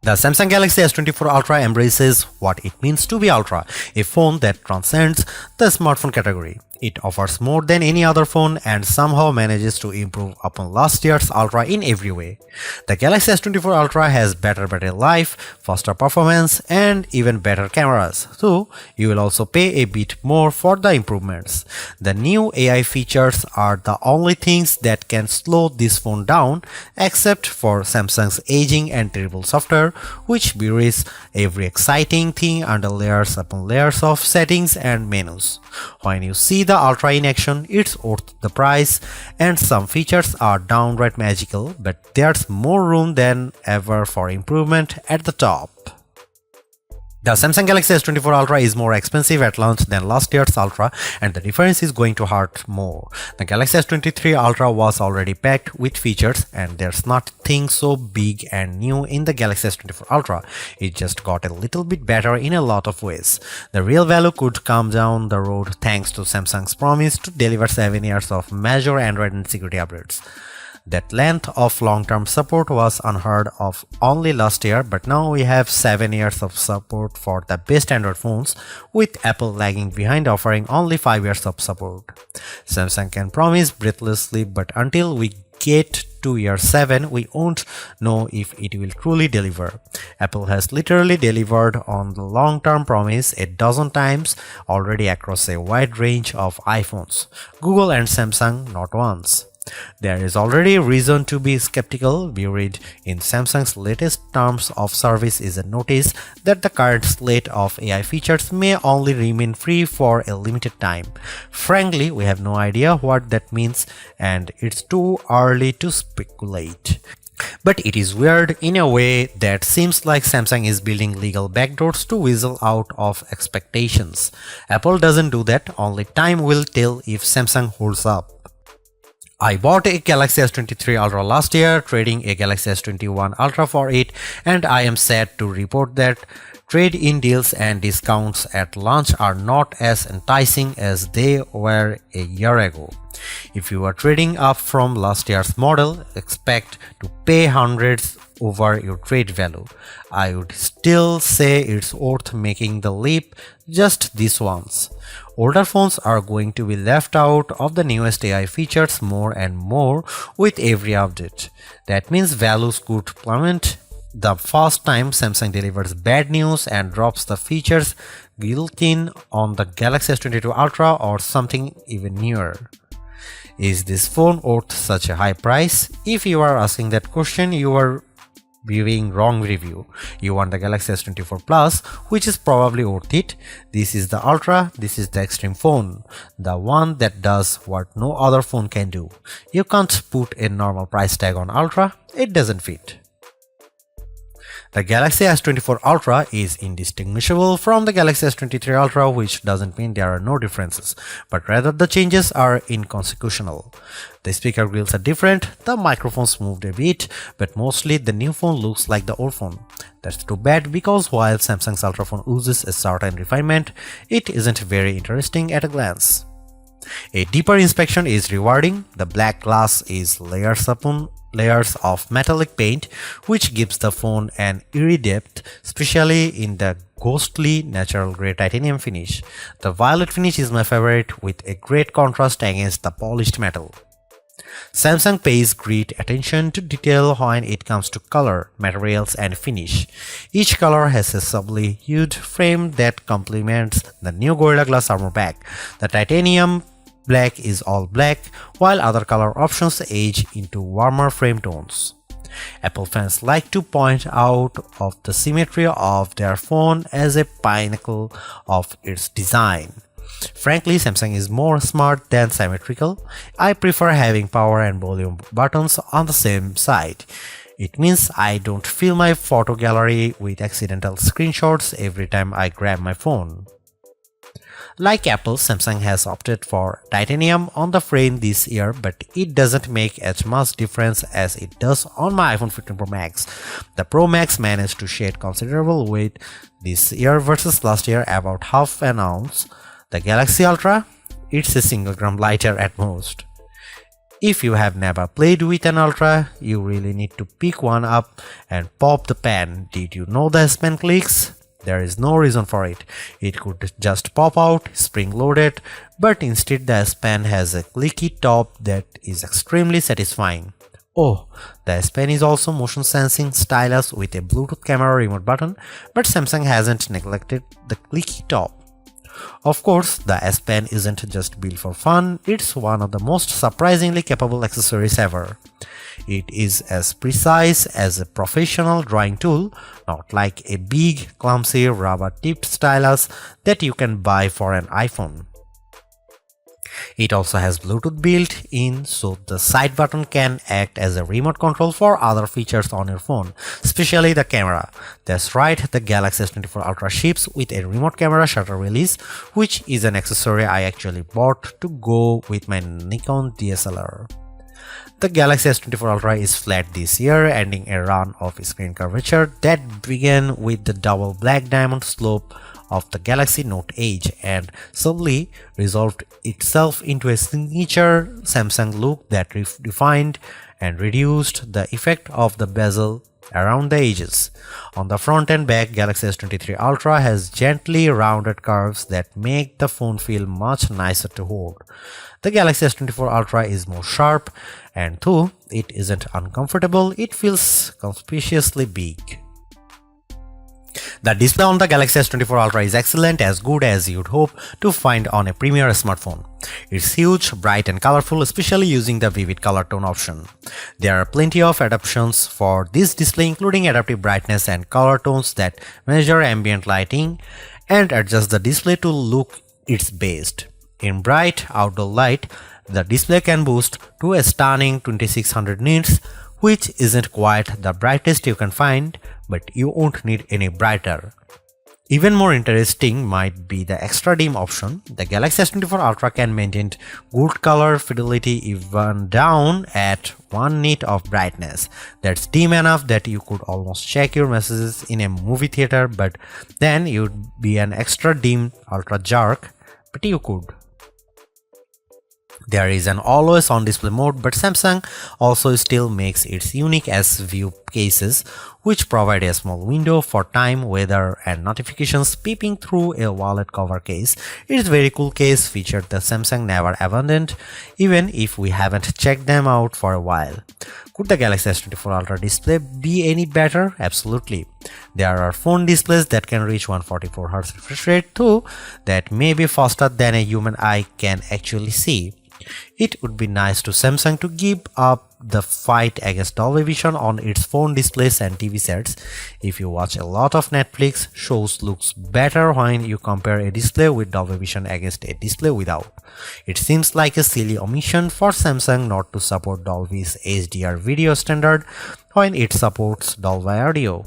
The Samsung Galaxy S24 Ultra embraces what it means to be Ultra, a phone that transcends the smartphone category. It offers more than any other phone and somehow manages to improve upon last year's Ultra in every way. The Galaxy S24 Ultra has better battery life, faster performance, and even better cameras, so you will also pay a bit more for the improvements. The new AI features are the only things that can slow this phone down, except for Samsung's aging and terrible software, which buries every exciting thing under layers upon layers of settings and menus. When you see the Ultra in action, it's worth the price, and some features are downright magical, but there's more room than ever for improvement at the top. The Samsung Galaxy S24 Ultra is more expensive at launch than last year's Ultra, and the difference is going to hurt more. The Galaxy S23 Ultra was already packed with features, and there's nothing so big and new in the Galaxy S24 Ultra. It just got a little bit better in a lot of ways. The real value could come down the road thanks to Samsung's promise to deliver 7 years of major Android and security updates. That length of long-term support was unheard of only last year, but now we have 7 years of support for the best Android phones, with Apple lagging behind offering only 5 years of support. Samsung can promise breathlessly, but until we get to year 7, we won't know if it will truly deliver. Apple has literally delivered on the long-term promise a dozen times already across a wide range of iPhones. Google and Samsung not once. There is already reason to be skeptical. Buried in Samsung's latest terms of service is a notice that the current slate of AI features may only remain free for a limited time. Frankly, we have no idea what that means, and it's too early to speculate. But it is weird in a way that seems like Samsung is building legal backdoors to weasel out of expectations. Apple doesn't do that, only time will tell if Samsung holds up. I bought a Galaxy S23 Ultra last year, trading a Galaxy S21 Ultra for it, and I am sad to report that trade-in deals and discounts at launch are not as enticing as they were a year ago. If you are trading up from last year's model, expect to pay hundreds over your trade value. I would still say it's worth making the leap just this once. Older phones are going to be left out of the newest AI features more and more with every update. That means values could plummet the first time Samsung delivers bad news and drops the features built-in on the Galaxy S22 Ultra or something even newer. Is this phone worth such a high price? If you are asking that question, you are viewing wrong review. You want the Galaxy S24 Plus, which is probably worth it. This is the Ultra, this is the extreme phone, the one that does what no other phone can do. You can't put a normal price tag on Ultra, it doesn't fit. The Galaxy S24 Ultra is indistinguishable from the Galaxy S23 Ultra, which doesn't mean there are no differences, but rather the changes are inconsequential. The speaker grills are different, the microphones moved a bit, but mostly the new phone looks like the old phone. That's too bad, because while Samsung's Ultra phone oozes a certain refinement, it isn't very interesting at a glance. A deeper inspection is rewarding. The black glass is layers upon layers of metallic paint, which gives the phone an eerie depth, especially in the ghostly natural grey titanium finish. The violet finish is my favorite, with a great contrast against the polished metal. Samsung pays great attention to detail when it comes to color, materials, and finish. Each color has a subtly hued frame that complements the new Gorilla Glass armor back. The titanium black is all black, while other color options age into warmer frame tones. Apple fans like to point out of the symmetry of their phone as a pinnacle of its design. Frankly, Samsung is more smart than symmetrical. I prefer having power and volume buttons on the same side. It means I don't fill my photo gallery with accidental screenshots every time I grab my phone. Like Apple, Samsung has opted for titanium on the frame this year, but it doesn't make as much difference as it does on my iPhone 15 Pro Max. The Pro Max managed to shed considerable weight this year versus last year, about half an ounce. The Galaxy Ultra, it's a single gram lighter at most. If you have never played with an Ultra, you really need to pick one up and pop the pen. Did you know the S Pen clicks? There is no reason for it. It could just pop out, spring-loaded, but instead the S Pen has a clicky top that is extremely satisfying. Oh, the S Pen is also motion sensing stylus with a Bluetooth camera remote button, but Samsung hasn't neglected the clicky top. Of course, the S Pen isn't just built for fun, it's one of the most surprisingly capable accessories ever. It is as precise as a professional drawing tool, not like a big, clumsy, rubber-tipped stylus that you can buy for an iPhone. It also has Bluetooth built in, so the side button can act as a remote control for other features on your phone, especially the camera. That's right, the Galaxy S24 Ultra ships with a remote camera shutter release, which is an accessory I actually bought to go with my Nikon DSLR. The Galaxy S24 Ultra is flat this year, ending a run of screen curvature that began with the double black diamond slope of the Galaxy Note Edge and subtly resolved itself into a signature Samsung look that refined and reduced the effect of the bezel around the edges. On the front and back, Galaxy S23 Ultra has gently rounded curves that make the phone feel much nicer to hold. The Galaxy S24 Ultra is more sharp, and though it isn't uncomfortable, it feels conspicuously big. The display on the Galaxy S24 Ultra is excellent, as good as you'd hope to find on a premier smartphone. It's huge, bright and colorful, especially using the vivid color tone option. There are plenty of adaptations for this display, including adaptive brightness and color tones that measure ambient lighting and adjust the display to look its best. In bright outdoor light, the display can boost to a stunning 2600 nits, which isn't quite the brightest you can find, but you won't need any brighter. Even more interesting might be the extra dim option. The Galaxy S24 Ultra can maintain good color fidelity even down at 1 nit of brightness. That's dim enough that you could almost check your messages in a movie theater, but then you'd be an extra dim ultra jerk, but you could. There is an always on display mode, but Samsung also still makes its unique S View cases, which provide a small window for time, weather and notifications peeping through a wallet cover case. It's a very cool case feature that Samsung never abandoned, even if we haven't checked them out for a while. Could the Galaxy S24 Ultra display be any better? Absolutely. There are phone displays that can reach 144Hz refresh rate too, that may be faster than a human eye can actually see. It would be nice to Samsung to give up the fight against Dolby Vision on its phone displays and TV sets. If you watch a lot of Netflix shows, looks better when you compare a display with Dolby Vision against a display without. It seems like a silly omission for Samsung not to support Dolby's HDR video standard when it supports Dolby Audio.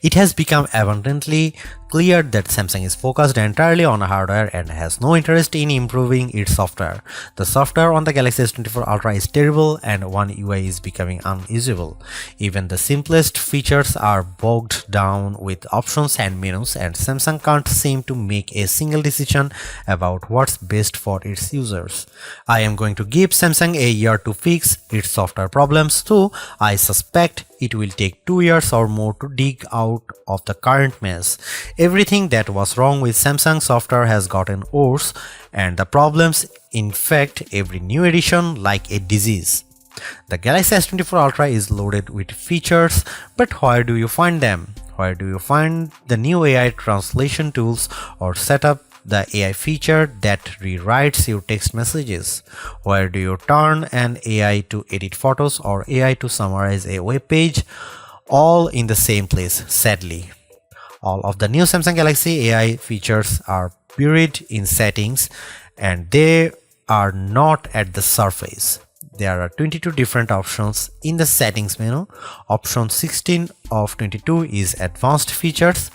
It has become abundantly clear that Samsung is focused entirely on hardware and has no interest in improving its software. The software on the Galaxy S24 Ultra is terrible and One UI is becoming unusable. Even the simplest features are bogged down with options and menus, and Samsung can't seem to make a single decision about what's best for its users. I am going to give Samsung a year to fix its software problems, though I suspect it will take 2 years or more to dig out of the current mess. Everything that was wrong with Samsung software has gotten worse, and the problems infect every new edition like a disease. The Galaxy S24 Ultra is loaded with features, but where do you find them? Where do you find the new AI translation tools or set up the AI feature that rewrites your text messages? Where do you turn an AI to edit photos or AI to summarize a web page? All in the same place, sadly. All of the new Samsung Galaxy AI features are buried in settings, and they are not at the surface. There are 22 different options in the settings menu. Option 16 of 22 is advanced features.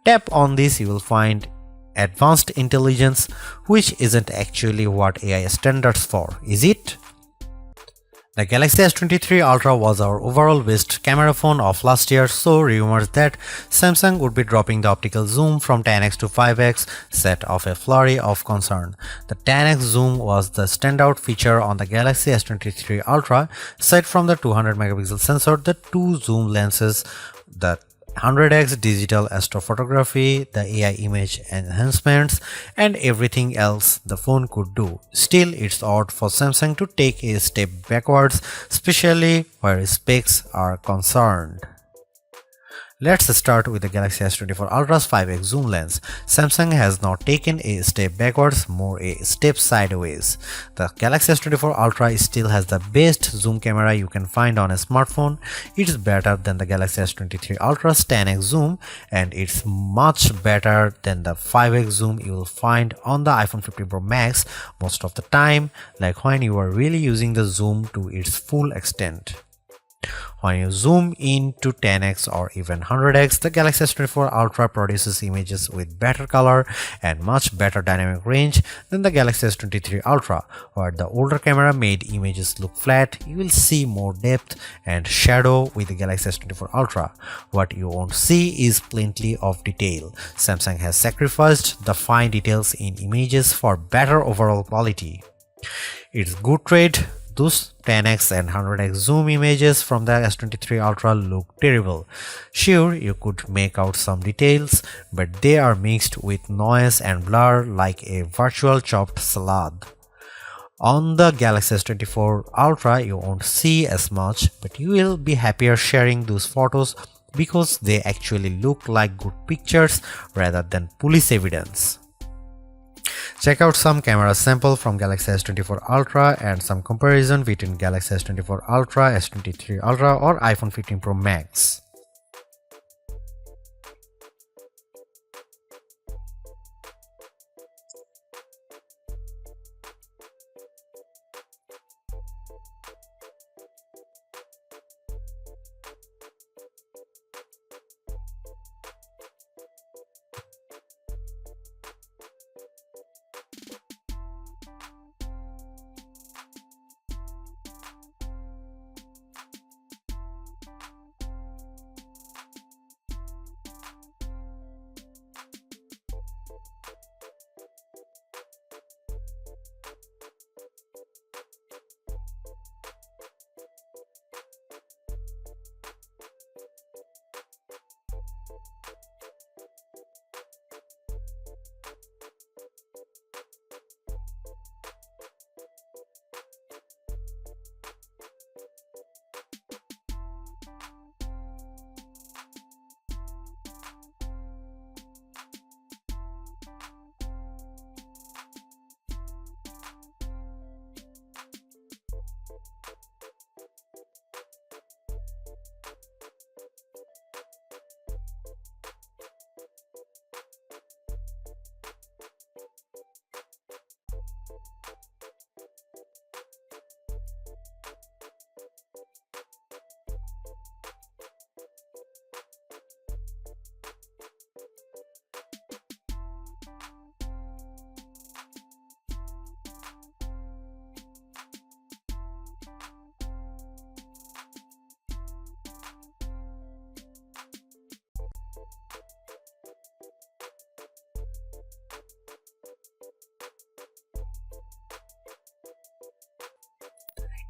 Tap on this, you will find advanced intelligence, which isn't actually what AI standards for, is it? The Galaxy S23 Ultra was our overall best camera phone of last year, so rumors that Samsung would be dropping the optical zoom from 10x to 5x set off a flurry of concern. The 10x zoom was the standout feature on the Galaxy S23 Ultra. Aside from the 200 megapixel sensor, the two zoom lenses, the 100x digital astrophotography, the AI image enhancements, and everything else the phone could do. Still, it's odd for Samsung to take a step backwards, especially where specs are concerned. Let's start with the Galaxy S24 Ultra's 5x zoom lens. Samsung has not taken a step backwards, more a step sideways. The Galaxy S24 Ultra still has the best zoom camera you can find on a smartphone. It's better than the Galaxy S23 Ultra's 10x zoom, and it's much better than the 5x zoom you will find on the iPhone 15 Pro Max most of the time, like when you are really using the zoom to its full extent. When you zoom in to 10x or even 100x, the Galaxy S24 Ultra produces images with better color and much better dynamic range than the Galaxy S23 Ultra. Where the older camera made images look flat, you will see more depth and shadow with the Galaxy S24 Ultra. What you won't see is plenty of detail. Samsung has sacrificed the fine details in images for better overall quality. It's good trade. Those 10x and 100x zoom images from the S23 Ultra look terrible. Sure, you could make out some details, but they are mixed with noise and blur like a virtual chopped salad. On the Galaxy S24 Ultra, you won't see as much, but you will be happier sharing those photos because they actually look like good pictures rather than police evidence. Check out some camera sample from Galaxy S24 Ultra and some comparison between Galaxy S24 Ultra, S23 Ultra or iPhone 15 Pro Max.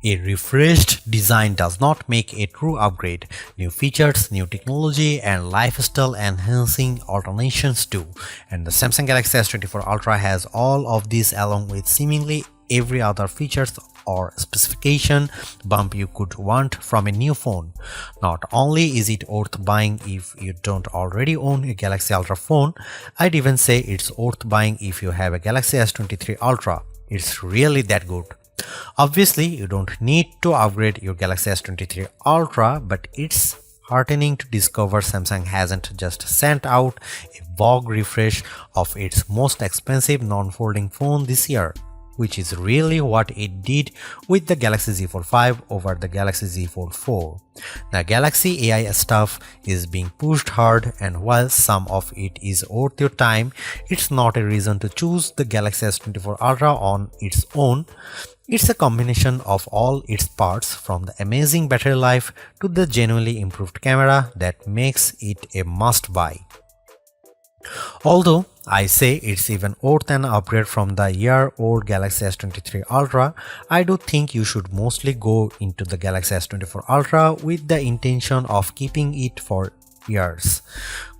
A refreshed design does not make a true upgrade. New features, new technology, and lifestyle enhancing alternations do. And the Samsung Galaxy S24 Ultra has all of these along with seemingly every other features or specification bump you could want from a new phone. Not only is it worth buying if you don't already own a Galaxy Ultra phone, I'd even say it's worth buying if you have a Galaxy S23 Ultra. It's really that good. Obviously, you don't need to upgrade your Galaxy S23 Ultra, but it's heartening to discover Samsung hasn't just sent out a vogue refresh of its most expensive non-folding phone this year, which is really what it did with the Galaxy Z Fold 5 over the Galaxy Z Fold 4. The Galaxy AI stuff is being pushed hard, and while some of it is worth your time, it's not a reason to choose the Galaxy S24 Ultra on its own. It's a combination of all its parts, from the amazing battery life to the genuinely improved camera, that makes it a must-buy. Although I say it's even worth an upgrade from the year-old Galaxy S23 Ultra, I do think you should mostly go into the Galaxy S24 Ultra with the intention of keeping it for years.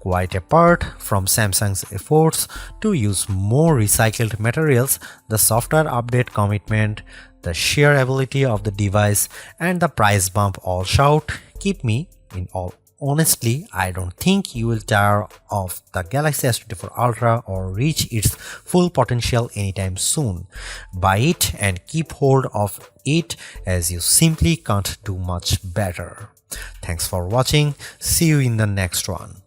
Quite apart from Samsung's efforts to use more recycled materials, the software update commitment, the sheer ability of the device, and the price bump all shout, keep me in all. Honestly, I don't think you will tire of the Galaxy S24 Ultra or reach its full potential anytime soon. Buy it and keep hold of it, as you simply can't do much better. Thanks for watching. See you in the next one.